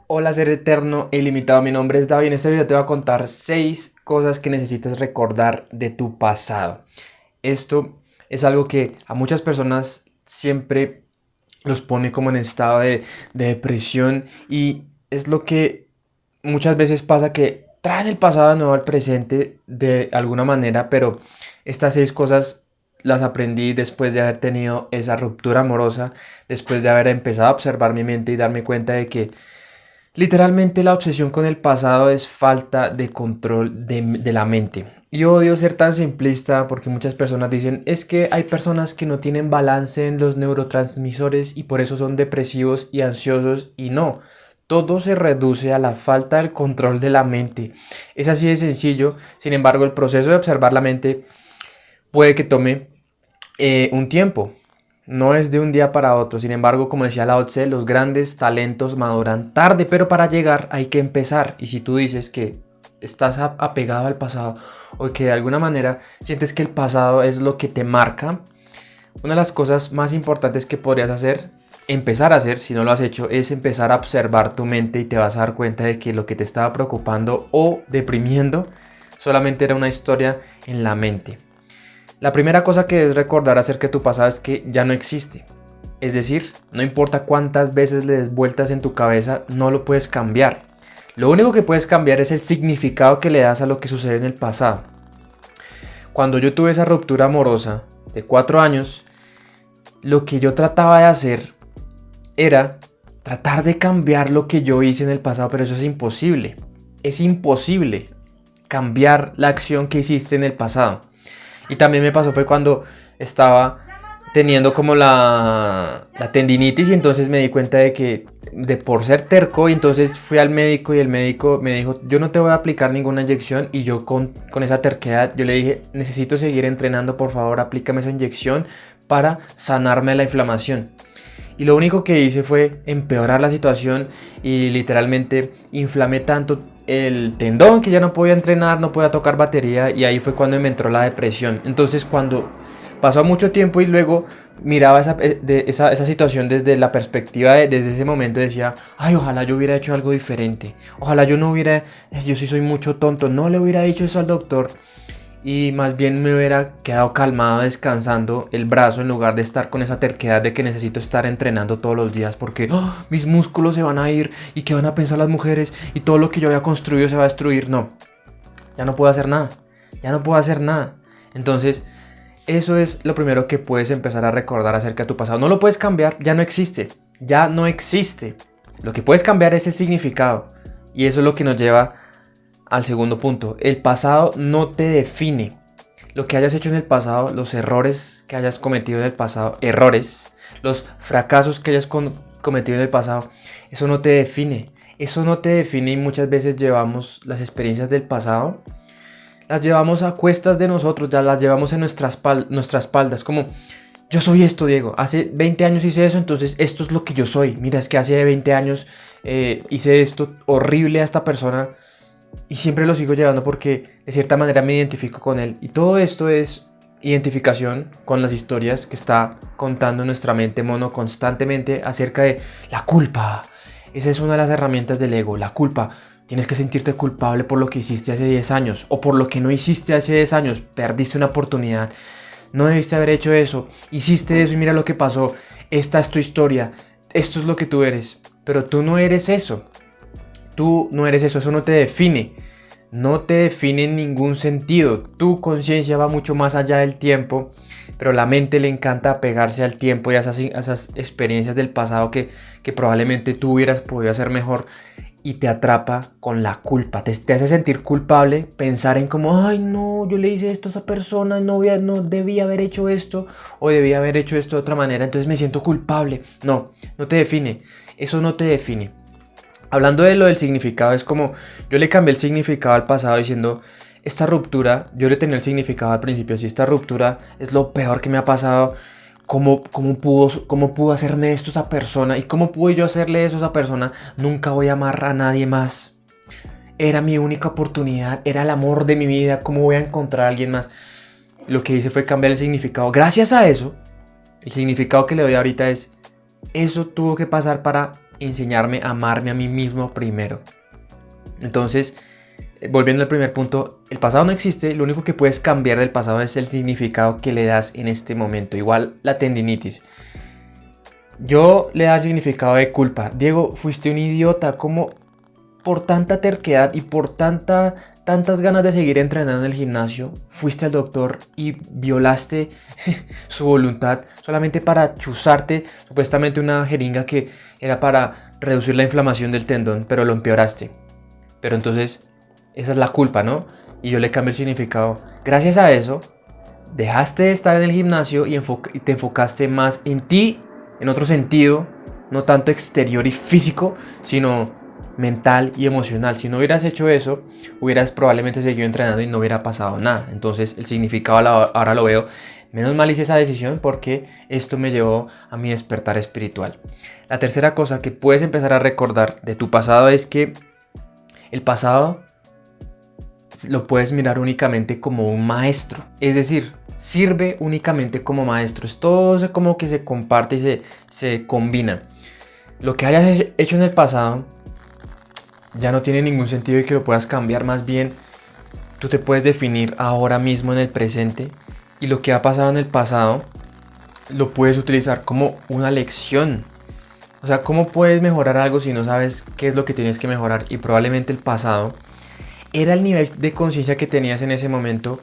Hola ser eterno e ilimitado, mi nombre es David. En este video te voy a contar 6 cosas que necesitas recordar de tu pasado. Esto es algo que a muchas personas siempre los pone como en estado de depresión y es lo que muchas veces pasa, que traen el pasado de nuevo al presente de alguna manera, pero estas 6 cosas las aprendí después de haber tenido esa ruptura amorosa, después de haber empezado a observar mi mente y darme cuenta de que literalmente la obsesión con el pasado es falta de control de la mente. Y odio ser tan simplista porque muchas personas dicen es que hay personas que no tienen balance en los neurotransmisores y por eso son depresivos y ansiosos, y no. Todo se reduce a la falta del control de la mente. Es así de sencillo. Sin embargo, el proceso de observar la mente puede que tome un tiempo. No es de un día para otro. Sin embargo, como decía Lao Tse, los grandes talentos maduran tarde, pero para llegar hay que empezar. Y si tú dices que estás apegado al pasado o que de alguna manera sientes que el pasado es lo que te marca, una de las cosas más importantes que podrías hacer, empezar a hacer, si no lo has hecho, es empezar a observar tu mente y te vas a dar cuenta de que lo que te estaba preocupando o deprimiendo solamente era una historia en la mente. La primera cosa que debes recordar acerca de tu pasado es que ya no existe. Es decir, no importa cuántas veces le des vueltas en tu cabeza, no lo puedes cambiar. Lo único que puedes cambiar es el significado que le das a lo que sucedió en el pasado. Cuando yo tuve esa ruptura amorosa de 4 años, lo que yo trataba de hacer era tratar de cambiar lo que yo hice en el pasado, pero eso es imposible. Es imposible cambiar la acción que hiciste en el pasado. Y también me pasó fue cuando estaba teniendo como la tendinitis, y entonces me di cuenta de que por ser terco, y entonces fui al médico y el médico me dijo yo no te voy a aplicar ninguna inyección, y yo con esa terquedad yo le dije necesito seguir entrenando, por favor aplícame esa inyección para sanarme la inflamación. Y lo único que hice fue empeorar la situación y literalmente inflamé tanto el tendón que ya no podía entrenar, no podía tocar batería, y ahí fue cuando me entró la depresión. Entonces cuando pasó mucho tiempo y luego miraba esa situación desde la perspectiva desde ese momento, decía, ay, ojalá yo hubiera hecho algo diferente, ojalá yo no hubiera, yo sí soy mucho tonto, no le hubiera dicho eso al doctor, y más bien me hubiera quedado calmado descansando el brazo en lugar de estar con esa terquedad de que necesito estar entrenando todos los días porque mis músculos se van a ir y qué van a pensar las mujeres y todo lo que yo había construido se va a destruir. No, ya no puedo hacer nada, ya no puedo hacer nada. Entonces eso es lo primero que puedes empezar a recordar acerca de tu pasado. No lo puedes cambiar, ya no existe, ya no existe. Lo que puedes cambiar es el significado, y eso es lo que nos lleva al segundo punto. El pasado no te define. Lo que hayas hecho en el pasado, los errores que hayas cometido en el pasado, los fracasos que hayas cometido en el pasado, eso no te define. Eso no te define, y muchas veces llevamos las experiencias del pasado, las llevamos a cuestas de nosotros, ya las llevamos en nuestras espaldas, como yo soy esto, Diego, hace 20 años hice eso, entonces esto es lo que yo soy. Mira, es que hace 20 años hice esto horrible a esta persona, y siempre lo sigo llevando porque de cierta manera me identifico con él. Y todo esto es identificación con las historias que está contando nuestra mente mono constantemente acerca de la culpa. Esa es una de las herramientas del ego, la culpa. Tienes que sentirte culpable por lo que hiciste hace 10 años o por lo que no hiciste hace 10 años. Perdiste una oportunidad, no debiste haber hecho eso, hiciste eso y mira lo que pasó. Esta es tu historia, esto es lo que tú eres, pero tú no eres eso. Tú no eres eso, eso no te define. No te define en ningún sentido. Tu conciencia va mucho más allá del tiempo, pero la mente le encanta apegarse al tiempo y a esas experiencias del pasado que probablemente tú hubieras podido hacer mejor, y te atrapa con la culpa. Te hace sentir culpable pensar en como, ay no, yo le hice esto a esa persona, no debía haber hecho esto o debía haber hecho esto de otra manera, entonces me siento culpable. No, no te define. Eso no te define. Hablando de lo del significado, es como yo le cambié el significado al pasado diciendo esta ruptura, yo le tenía el significado al principio, si esta ruptura es lo peor que me ha pasado, ¿cómo pudo hacerme esto esa persona? ¿Y cómo pude yo hacerle eso a esa persona? Nunca voy a amar a nadie más. Era mi única oportunidad, era el amor de mi vida, ¿cómo voy a encontrar a alguien más? Lo que hice fue cambiar el significado. Gracias a eso, el significado que le doy ahorita es, eso tuvo que pasar para enseñarme a amarme a mí mismo primero. Entonces, volviendo al primer punto, el pasado no existe, lo único que puedes cambiar del pasado es el significado que le das en este momento. Igual la tendinitis. Yo le da el significado de culpa. Diego, fuiste un idiota, ¿cómo por tanta terquedad y por tantas ganas de seguir entrenando en el gimnasio, fuiste al doctor y violaste su voluntad solamente para chuzarte supuestamente una jeringa que era para reducir la inflamación del tendón, pero lo empeoraste? Pero entonces, esa es la culpa, ¿no? Y yo le cambio el significado. Gracias a eso, dejaste de estar en el gimnasio y te enfocaste más en ti, en otro sentido, no tanto exterior y físico, sino mental y emocional. Si no hubieras hecho eso, hubieras probablemente seguido entrenando y no hubiera pasado nada. Entonces el significado ahora lo veo. Menos mal hice esa decisión porque esto me llevó a mi despertar espiritual. La tercera cosa que puedes empezar a recordar de tu pasado es que el pasado lo puedes mirar únicamente como un maestro. Es decir, sirve únicamente como maestro. Es todo como que se comparte y se combina. Lo que hayas hecho en el pasado ya no tiene ningún sentido y que lo puedas cambiar. Más bien, tú te puedes definir ahora mismo en el presente, y lo que ha pasado en el pasado lo puedes utilizar como una lección. O sea, ¿cómo puedes mejorar algo si no sabes qué es lo que tienes que mejorar? Y probablemente el pasado era el nivel de conciencia que tenías en ese momento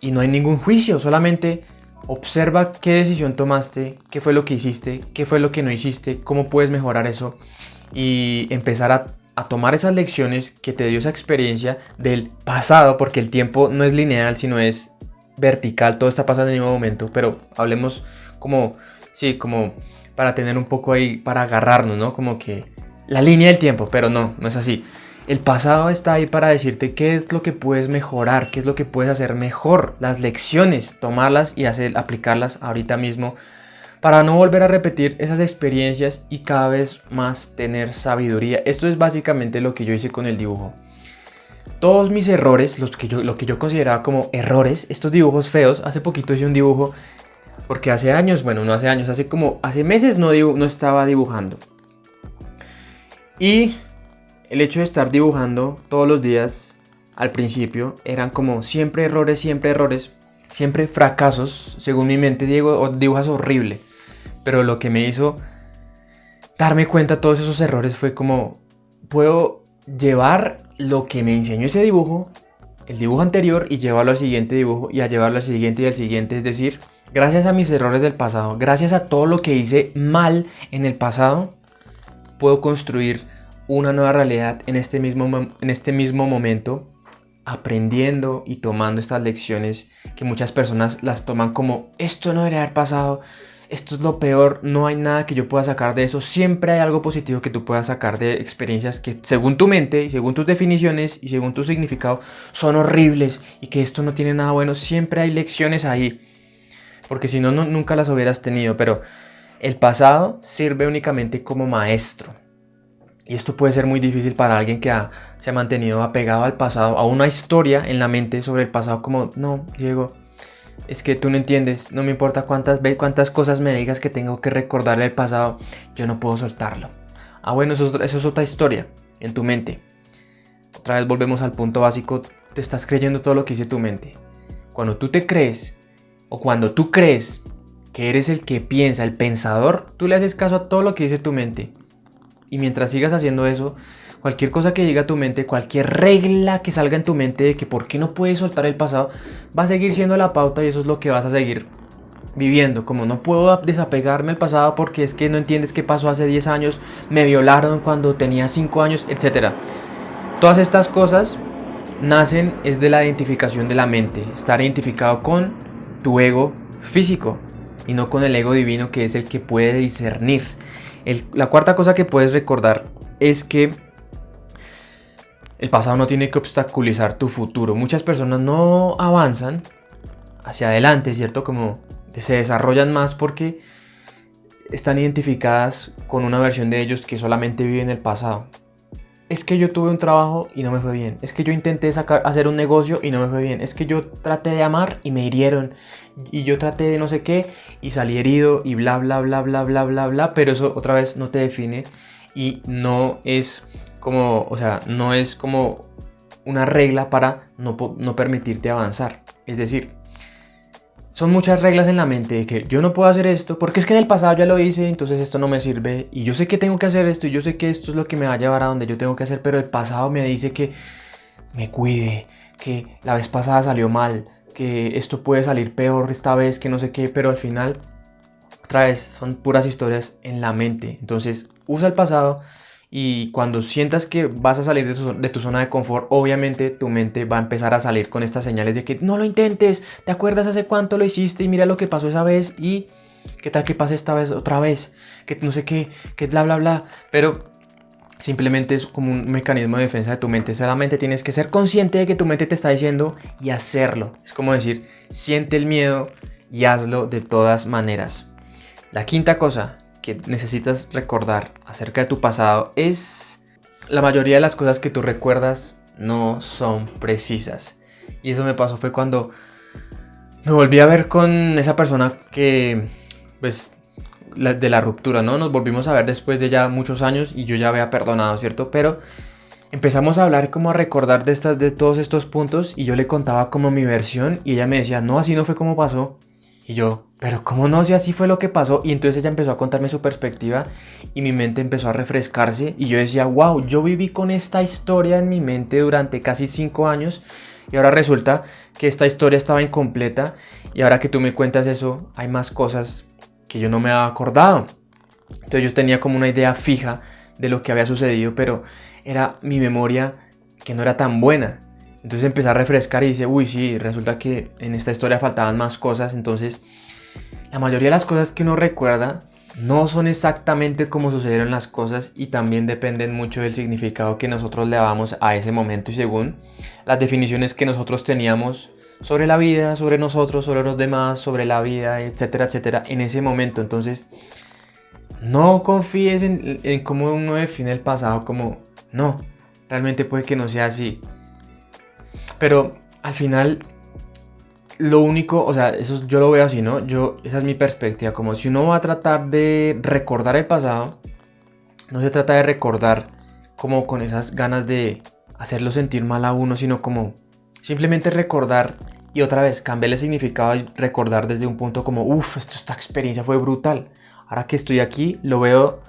y no hay ningún juicio, solamente observa qué decisión tomaste, qué fue lo que hiciste, qué fue lo que no hiciste, cómo puedes mejorar eso y empezar a tomar esas lecciones que te dio esa experiencia del pasado, porque el tiempo no es lineal, sino es vertical, todo está pasando en el mismo momento, pero hablemos como, sí, como para tener un poco ahí, para agarrarnos, ¿no? Como que la línea del tiempo, pero no es así. El pasado está ahí para decirte qué es lo que puedes mejorar, qué es lo que puedes hacer mejor, las lecciones, tomarlas y aplicarlas ahorita mismo para no volver a repetir esas experiencias y cada vez más tener sabiduría. Esto es básicamente lo que yo hice con el dibujo. Todos mis errores, lo que yo consideraba como errores, estos dibujos feos, hace poquito hice un dibujo, porque hace años, bueno, no hace años, hace meses no estaba dibujando. Y el hecho de estar dibujando todos los días al principio eran como siempre errores, siempre fracasos. Según mi mente, Diego, dibujas horrible. Pero lo que me hizo darme cuenta de todos esos errores fue como puedo llevar lo que me enseñó ese dibujo, el dibujo anterior, y llevarlo al siguiente dibujo y a llevarlo al siguiente y al siguiente. Es decir, gracias a mis errores del pasado, gracias a todo lo que hice mal en el pasado, puedo construir una nueva realidad en este mismo momento, aprendiendo y tomando estas lecciones que muchas personas las toman como esto no debería haber pasado, esto es lo peor, no hay nada que yo pueda sacar de eso. Siempre hay algo positivo que tú puedas sacar de experiencias que según tu mente y según tus definiciones y según tu significado son horribles y que esto no tiene nada bueno. Siempre hay lecciones ahí, porque si no, nunca las hubieras tenido. Pero el pasado sirve únicamente como maestro. Y esto puede ser muy difícil para alguien que se ha mantenido apegado al pasado, a una historia en la mente sobre el pasado, como, no, Diego, es que tú no entiendes, no me importa cuántas cosas me digas que tengo que recordarle el pasado, yo no puedo soltarlo. Ah, bueno, eso es otra historia en tu mente. Otra vez volvemos al punto básico, te estás creyendo todo lo que dice tu mente. Cuando tú te crees, o cuando tú crees que eres el que piensa, el pensador, tú le haces caso a todo lo que dice tu mente. Y mientras sigas haciendo eso, cualquier cosa que diga tu mente, cualquier regla que salga en tu mente de que por qué no puedes soltar el pasado, va a seguir siendo la pauta y eso es lo que vas a seguir viviendo. Como no puedo desapegarme del pasado porque es que no entiendes qué pasó hace 10 años, me violaron cuando tenía 5 años, etc. Todas estas cosas nacen es de la identificación de la mente, estar identificado con tu ego físico y no con el ego divino que es el que puede discernir. La cuarta cosa que puedes recordar es que el pasado no tiene que obstaculizar tu futuro. Muchas personas no avanzan hacia adelante, ¿cierto? Como se desarrollan más porque están identificadas con una versión de ellos que solamente vive en el pasado. es que yo tuve un trabajo y no me fue bien, es que yo intenté hacer un negocio y no me fue bien, es que yo traté de amar y me hirieron, y yo traté de no sé qué y salí herido y bla bla bla bla bla bla bla, pero eso otra vez no te define y no es como, o sea, no es como una regla para no permitirte avanzar. Es decir, son muchas reglas en la mente de que yo no puedo hacer esto porque es que en el pasado ya lo hice, entonces esto no me sirve y yo sé que tengo que hacer esto y yo sé que esto es lo que me va a llevar a donde yo tengo que hacer, pero el pasado me dice que me cuide, que la vez pasada salió mal, que esto puede salir peor esta vez, que no sé qué, pero al final otra vez son puras historias en la mente. Entonces usa el pasado y cuando sientas que vas a salir de tu zona de confort, obviamente tu mente va a empezar a salir con estas señales de que no lo intentes, te acuerdas hace cuánto lo hiciste y mira lo que pasó esa vez y qué tal que pase esta vez otra vez, que no sé qué, que bla bla bla, pero simplemente es como un mecanismo de defensa de tu mente. Solamente tienes que ser consciente de que tu mente te está diciendo y hacerlo. Es como decir, siente el miedo y hazlo de todas maneras. La quinta cosa que necesitas recordar acerca de tu pasado es la mayoría de las cosas que tú recuerdas no son precisas. Y eso me pasó fue cuando me volví a ver con esa persona que, pues, de la ruptura, ¿no? Nos volvimos a ver después de ya muchos años y yo ya había perdonado, ¿cierto? Pero empezamos a hablar como a recordar de todos estos puntos y yo le contaba como mi versión y ella me decía, no, así no fue como pasó. Y yo, pero ¿cómo no? Si así fue lo que pasó. Y entonces ella empezó a contarme su perspectiva y mi mente empezó a refrescarse y yo decía, wow, yo viví con esta historia en mi mente durante casi 5 años y ahora resulta que esta historia estaba incompleta y ahora que tú me cuentas eso, hay más cosas que yo no me había acordado. Entonces yo tenía como una idea fija de lo que había sucedido, pero era mi memoria que no era tan buena. Entonces empecé a refrescar y dice, uy, sí, resulta que en esta historia faltaban más cosas. Entonces, la mayoría de las cosas que uno recuerda no son exactamente como sucedieron las cosas y también dependen mucho del significado que nosotros le damos a ese momento y según las definiciones que nosotros teníamos sobre la vida, sobre nosotros, sobre los demás, sobre la vida, etcétera, etcétera, en ese momento. Entonces, no confíes en cómo uno define el pasado como, no, realmente puede que no sea así. Pero al final, lo único, o sea, eso yo lo veo así, ¿no? Esa es mi perspectiva, como si uno va a tratar de recordar el pasado, no se trata de recordar como con esas ganas de hacerlo sentir mal a uno, sino como simplemente recordar y otra vez cambiar el significado y recordar desde un punto como, uff, esta experiencia fue brutal. Ahora que estoy aquí, lo veo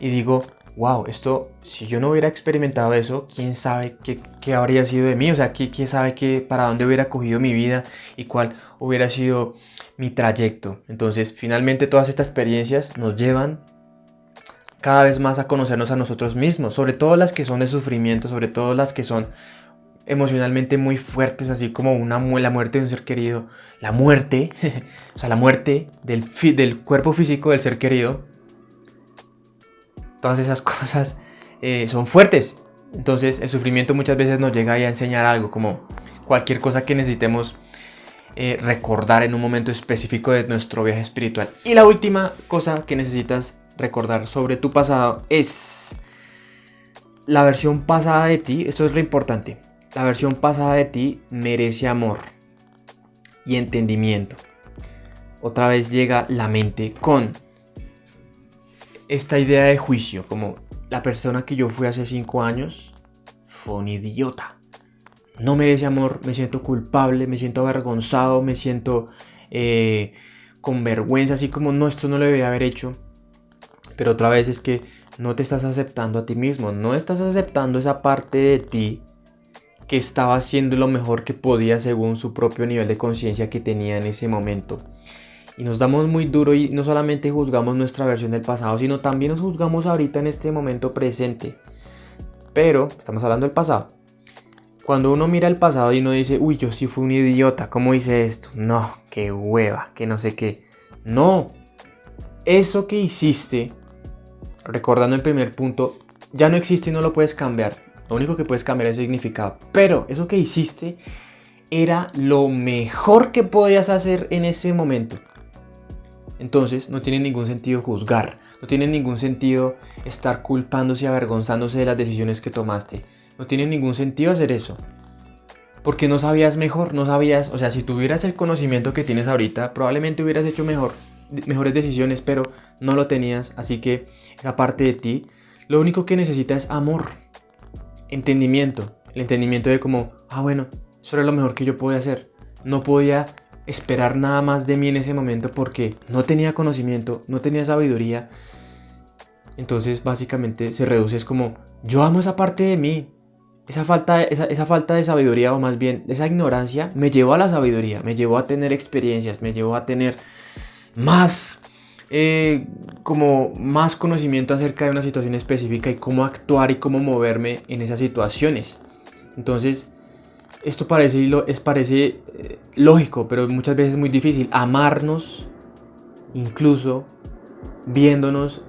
y digo, wow, esto, si yo no hubiera experimentado eso, quién sabe qué habría sido de mí, o sea, quién sabe para dónde hubiera cogido mi vida y cuál hubiera sido mi trayecto. Entonces, finalmente todas estas experiencias nos llevan cada vez más a conocernos a nosotros mismos, sobre todo las que son de sufrimiento, sobre todo las que son emocionalmente muy fuertes, así como la muerte de un ser querido, la muerte, o sea, la muerte del cuerpo físico del ser querido. Todas esas cosas son fuertes. Entonces el sufrimiento muchas veces nos llega a enseñar algo, como cualquier cosa que necesitemos recordar en un momento específico de nuestro viaje espiritual. Y la última cosa que necesitas recordar sobre tu pasado es la versión pasada de ti. Esto es lo importante. La versión pasada de ti merece amor y entendimiento. Otra vez llega la mente con esta idea de juicio, como la persona que yo fui hace 5 años fue un idiota. No merece amor, me siento culpable, me siento avergonzado, me siento con vergüenza, así como no, esto no lo debía haber hecho. Pero otra vez es que no te estás aceptando a ti mismo, no estás aceptando esa parte de ti que estaba haciendo lo mejor que podía según su propio nivel de conciencia que tenía en ese momento. Y nos damos muy duro y no solamente juzgamos nuestra versión del pasado, sino también nos juzgamos ahorita en este momento presente. Pero estamos hablando del pasado. Cuando uno mira el pasado y uno dice, uy, yo sí fui un idiota, ¿cómo hice esto? No, qué hueva, que no sé qué. No, eso que hiciste, recordando el primer punto, ya no existe y no lo puedes cambiar. Lo único que puedes cambiar es el significado. Pero eso que hiciste era lo mejor que podías hacer en ese momento. Entonces no tiene ningún sentido juzgar No tiene ningún sentido estar culpándose y avergonzándose de las decisiones que tomaste. No tiene ningún sentido hacer eso. Porque no sabías mejor, no sabías, o sea, si tuvieras el conocimiento que tienes ahorita, probablemente hubieras hecho mejores decisiones, pero no lo tenías. Así que esa parte de ti, lo único que necesitas es amor, entendimiento. El entendimiento de como, bueno, eso era lo mejor que yo podía hacer. No podía esperar nada más de mí en ese momento porque no tenía conocimiento, no tenía sabiduría. Entonces básicamente se reduce, es como, yo amo esa parte de mí. Esa falta de sabiduría, o más bien esa ignorancia, me llevó a la sabiduría, me llevó a tener experiencias, me llevó a tener más, como más conocimiento acerca de una situación específica y cómo actuar y cómo moverme en esas situaciones. Entonces, esto parece lógico, pero muchas veces es muy difícil. Amarnos, incluso viéndonos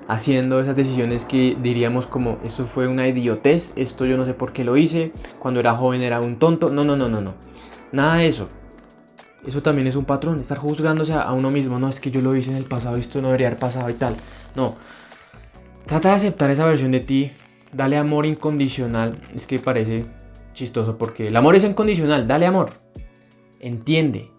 haciendo esas decisiones que diríamos como, esto fue una idiotez, esto yo no sé por qué lo hice, cuando era joven era un tonto. No. Nada de eso. Eso también es un patrón, estar juzgándose a uno mismo. No, es que yo lo hice en el pasado, esto no debería haber pasado y tal. No. Trata de aceptar esa versión de ti. Dale amor incondicional. Es que parece chistoso porque el amor es incondicional. Dale amor. Entiende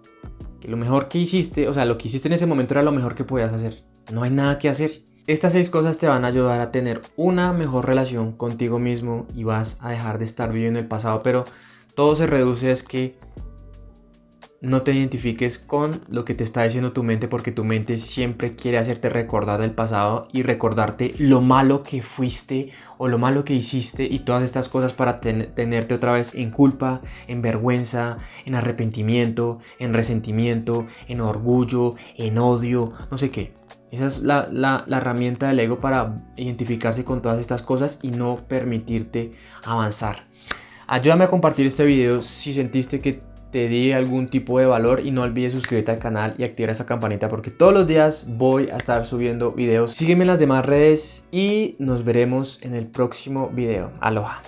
que lo mejor que hiciste, o sea, lo que hiciste en ese momento era lo mejor que podías hacer. No hay nada que hacer. Estas 6 cosas te van a ayudar a tener una mejor relación contigo mismo y vas a dejar de estar viviendo el pasado, pero todo se reduce a que no te identifiques con lo que te está diciendo tu mente, porque tu mente siempre quiere hacerte recordar el pasado y recordarte lo malo que fuiste o lo malo que hiciste y todas estas cosas para tenerte otra vez en culpa, en vergüenza, en arrepentimiento, en resentimiento, en orgullo, en odio, no sé qué. Esa es la herramienta del ego para identificarse con todas estas cosas y no permitirte avanzar. Ayúdame a compartir este video si sentiste que te di algún tipo de valor y no olvides suscribirte al canal y activar esa campanita porque todos los días voy a estar subiendo videos. Sígueme en las demás redes y nos veremos en el próximo video. Aloha.